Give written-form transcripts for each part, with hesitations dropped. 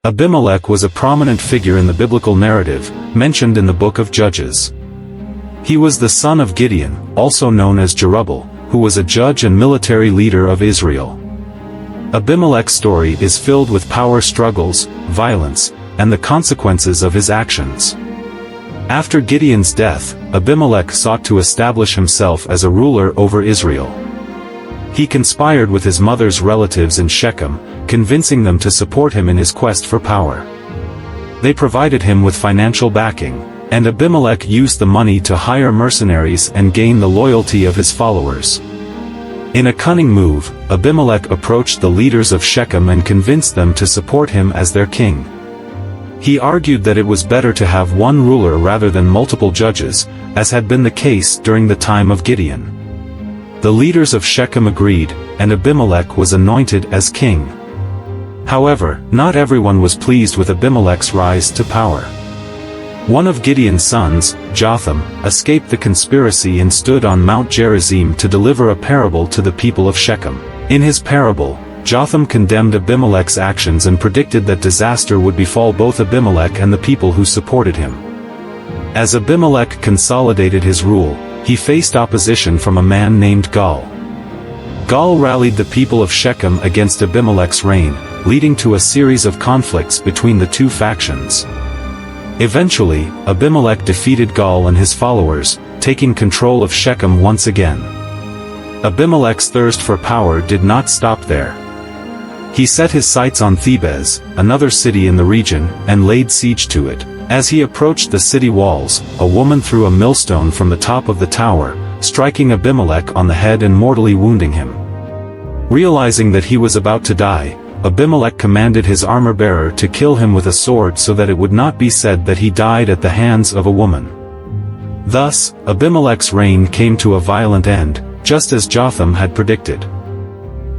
Abimelech was a prominent figure in the biblical narrative, mentioned in the book of Judges. He was the son of Gideon, also known as Jerubbaal, who was a judge and military leader of Israel. Abimelech's story is filled with power struggles, violence, and the consequences of his actions. After Gideon's death, Abimelech sought to establish himself as a ruler over Israel. He conspired with his mother's relatives in Shechem, convincing them to support him in his quest for power. They provided him with financial backing, and Abimelech used the money to hire mercenaries and gain the loyalty of his followers. In a cunning move, Abimelech approached the leaders of Shechem and convinced them to support him as their king. He argued that it was better to have one ruler rather than multiple judges, as had been the case during the time of Gideon. The leaders of Shechem agreed, and Abimelech was anointed as king. However, not everyone was pleased with Abimelech's rise to power. One of Gideon's sons, Jotham, escaped the conspiracy and stood on Mount Gerizim to deliver a parable to the people of Shechem. In his parable, Jotham condemned Abimelech's actions and predicted that disaster would befall both Abimelech and the people who supported him. As Abimelech consolidated his rule, he faced opposition from a man named Gaal. Gaal rallied the people of Shechem against Abimelech's reign, leading to a series of conflicts between the two factions. Eventually, Abimelech defeated Gaal and his followers, taking control of Shechem once again. Abimelech's thirst for power did not stop there. He set his sights on Thebez, another city in the region, and laid siege to it. As he approached the city walls, a woman threw a millstone from the top of the tower, striking Abimelech on the head and mortally wounding him. Realizing that he was about to die, Abimelech commanded his armor-bearer to kill him with a sword so that it would not be said that he died at the hands of a woman. Thus, Abimelech's reign came to a violent end, just as Jotham had predicted.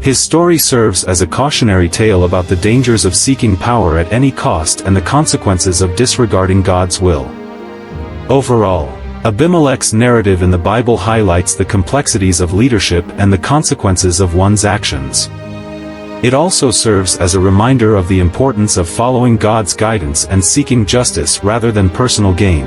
His story serves as a cautionary tale about the dangers of seeking power at any cost and the consequences of disregarding God's will. Overall, Abimelech's narrative in the Bible highlights the complexities of leadership and the consequences of one's actions. It also serves as a reminder of the importance of following God's guidance and seeking justice rather than personal gain.